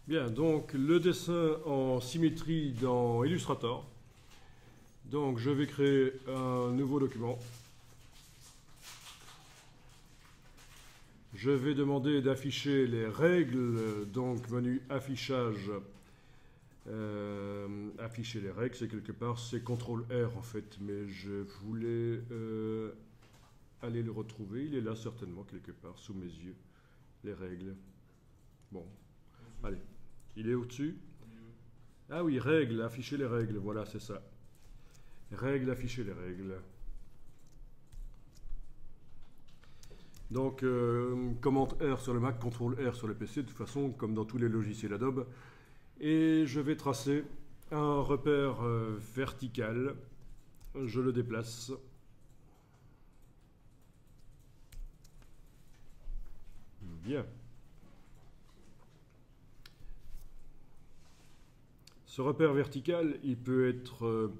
Bien, donc le dessin en symétrie dans Illustrator. Donc je vais créer un nouveau document. Je vais demander d'afficher les règles, donc menu affichage. Afficher les règles, c'est quelque part, c'est CTRL-R en fait, mais je voulais aller le retrouver. Il est là certainement quelque part sous mes yeux, les règles. Bon, allez, il est au-dessus. Ah oui, règles, afficher les règles, voilà, c'est ça. Règles, afficher les règles. Donc, commande R sur le Mac, CTRL R sur le PC, de toute façon, comme dans tous les logiciels Adobe. Et je vais tracer un repère vertical. Je le déplace. Bien. Ce repère vertical, il peut être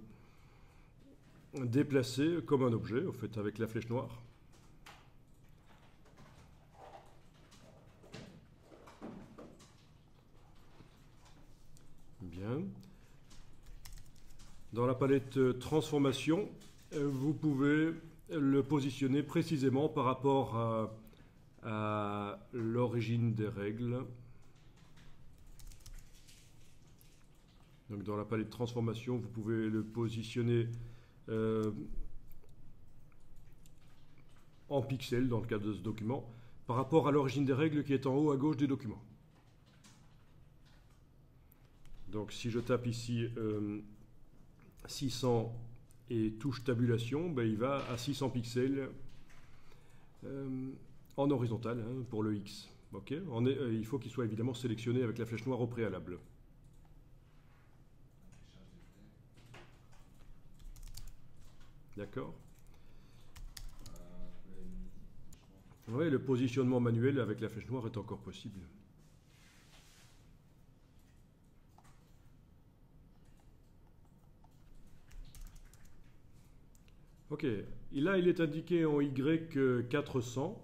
déplacé comme un objet, en fait, avec la flèche noire. Bien. Dans la palette transformation, vous pouvez le positionner précisément par rapport à l'origine des règles. Donc dans la palette transformation, vous pouvez le positionner en pixels dans le cas de ce document, par rapport à l'origine des règles qui est en haut à gauche du document. Donc si je tape ici 600 et touche tabulation, ben, il va à 600 pixels en horizontal hein, pour le X. Okay, il faut qu'il soit évidemment sélectionné avec la flèche noire au préalable. D'accord. Oui, le positionnement manuel avec la flèche noire est encore possible. Ok, là il est indiqué en Y 400.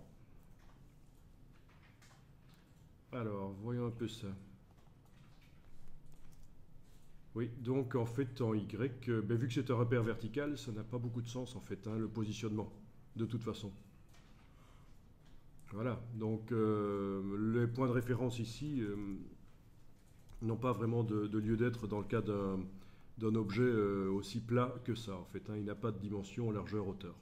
Alors, voyons un peu ça. Oui, donc en fait en Y, ben, vu que c'est un repère vertical, ça n'a pas beaucoup de sens en fait, hein, le positionnement, de toute façon. Voilà, donc les points de référence ici n'ont pas vraiment de lieu d'être dans le cas d'un objet aussi plat que ça en fait, hein, il n'a pas de dimension largeur hauteur.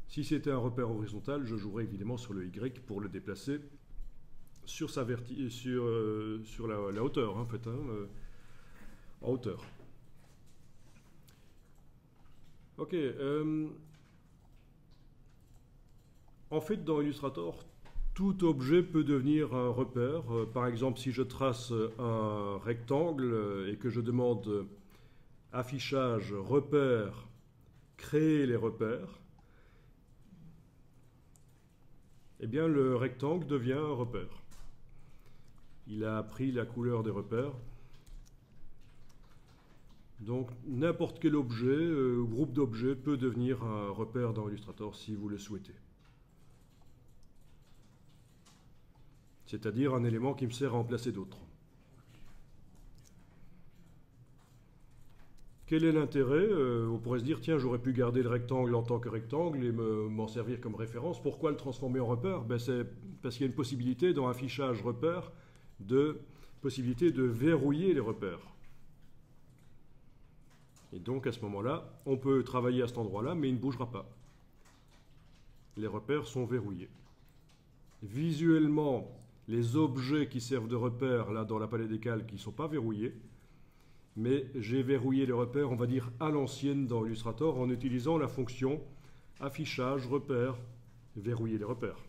Si c'était un repère horizontal, je jouerais évidemment sur le Y pour le déplacer sur, sur la hauteur, hein, en fait, hein, en hauteur. Ok. En fait, dans Illustrator, tout objet peut devenir un repère. Par exemple, si je trace un rectangle et que je demande affichage, repère, créer les repères, eh bien le rectangle devient un repère. Il a pris la couleur des repères. Donc n'importe quel objet, groupe d'objets peut devenir un repère dans Illustrator si vous le souhaitez. C'est-à-dire un élément qui me sert à remplacer d'autres. Quel est l'intérêt? On pourrait se dire, tiens, j'aurais pu garder le rectangle en tant que rectangle et m'en servir comme référence. Pourquoi le transformer en repère? Ben, c'est parce qu'il y a une possibilité dans affichage repère de verrouiller les repères. Et donc à ce moment-là, on peut travailler à cet endroit-là, mais il ne bougera pas. Les repères sont verrouillés. Visuellement, les objets qui servent de repères là dans la palette des calques, ils ne sont pas verrouillés. Mais j'ai verrouillé les repères, on va dire à l'ancienne dans Illustrator, en utilisant la fonction affichage, repère, verrouiller les repères.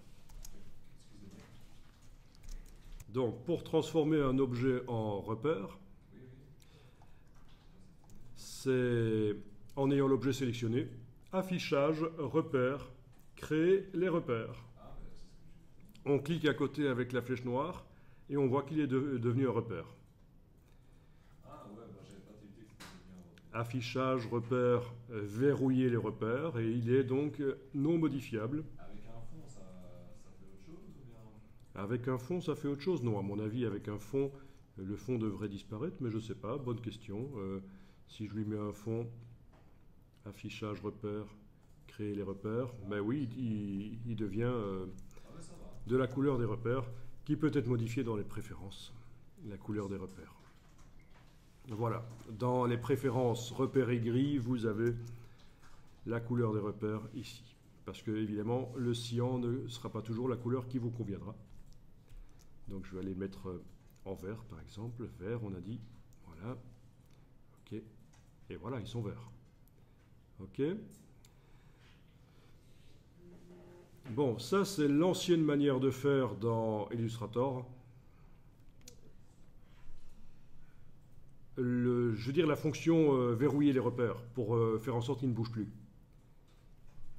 Donc, pour transformer un objet en repère, c'est en ayant l'objet sélectionné, affichage, repère, créer les repères. On clique à côté avec la flèche noire et on voit qu'il est devenu un repère. affichage, repère, verrouiller les repères, et il est donc non modifiable. Avec un fond, ça fait autre chose ou bien... Avec un fond, ça fait autre chose? Non, à mon avis, avec un fond, le fond devrait disparaître, mais je ne sais pas, bonne question. Si je lui mets un fond, affichage, repère, créer les repères, ben oui, il devient Ah ouais, ça va. de la couleur des repères, qui peut être modifiée dans les préférences, la couleur des repères. Voilà, dans les préférences repérés gris, vous avez la couleur des repères ici. Parce que, évidemment, le cyan ne sera pas toujours la couleur qui vous conviendra. Donc, je vais aller mettre en vert, par exemple. Vert, on a dit. Voilà. OK. Et voilà, ils sont verts. OK. Bon, ça, c'est l'ancienne manière de faire dans Illustrator. Je veux dire la fonction verrouiller les repères pour faire en sorte qu'ils ne bougent plus.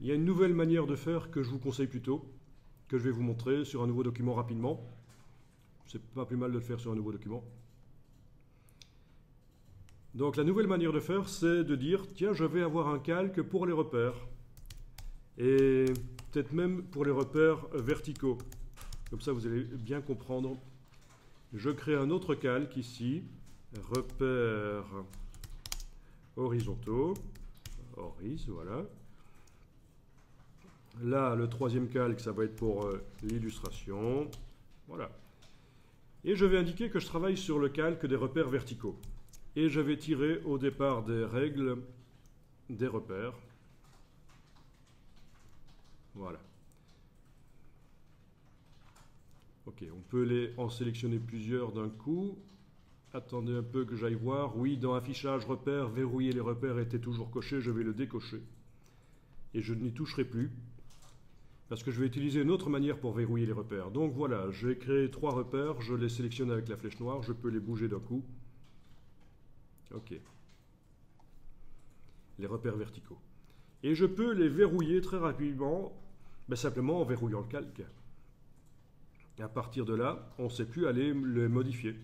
Il y a une nouvelle manière de faire que je vous conseille plutôt, que je vais vous montrer sur un nouveau document rapidement. C'est pas plus mal de le faire sur un nouveau document. Donc la nouvelle manière de faire, c'est de dire, tiens, je vais avoir un calque pour les repères. Et peut-être même pour les repères verticaux. Comme ça, vous allez bien comprendre. Je crée un autre calque ici. Repères horizontaux, horizon, voilà. Là, le troisième calque, ça va être pour l'illustration, voilà. Et je vais indiquer que je travaille sur le calque des repères verticaux. Et je vais tirer au départ des règles des repères. Voilà. Ok, on peut en sélectionner plusieurs d'un coup. Attendez un peu que j'aille voir. Oui, dans affichage repères, verrouiller les repères était toujours coché. Je vais le décocher. Et je n'y toucherai plus. Parce que je vais utiliser une autre manière pour verrouiller les repères. Donc voilà, j'ai créé 3 repères. Je les sélectionne avec la flèche noire. Je peux les bouger d'un coup. Ok. Les repères verticaux. Et je peux les verrouiller très rapidement, simplement en verrouillant le calque. Et à partir de là, on ne sait plus aller les modifier.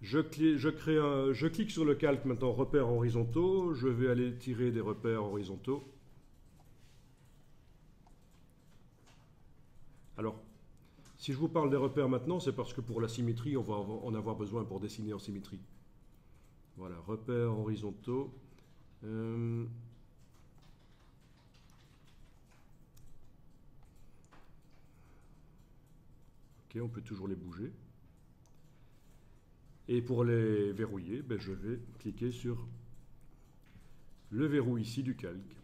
Je clique sur le calque maintenant, repères horizontaux. Je vais aller tirer des repères horizontaux. Alors, si je vous parle des repères maintenant, c'est parce que pour la symétrie, on va en avoir besoin pour dessiner en symétrie. Voilà, repères horizontaux. Ok, on peut toujours les bouger. Et pour les verrouiller, je vais cliquer sur le verrou ici du calque.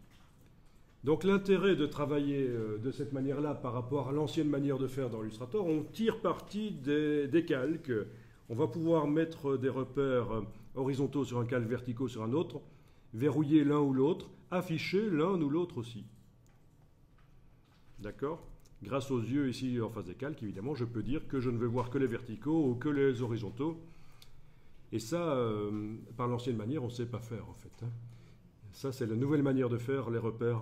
Donc l'intérêt de travailler de cette manière-là par rapport à l'ancienne manière de faire dans Illustrator, on tire parti des calques. On va pouvoir mettre des repères horizontaux sur un calque, verticaux sur un autre, verrouiller l'un ou l'autre, afficher l'un ou l'autre aussi. D'accord? Grâce aux yeux ici en face des calques, évidemment, je peux dire que je ne veux voir que les verticaux ou que les horizontaux. Et ça, par l'ancienne manière, on ne sait pas faire en fait. Ça, c'est la nouvelle manière de faire les repères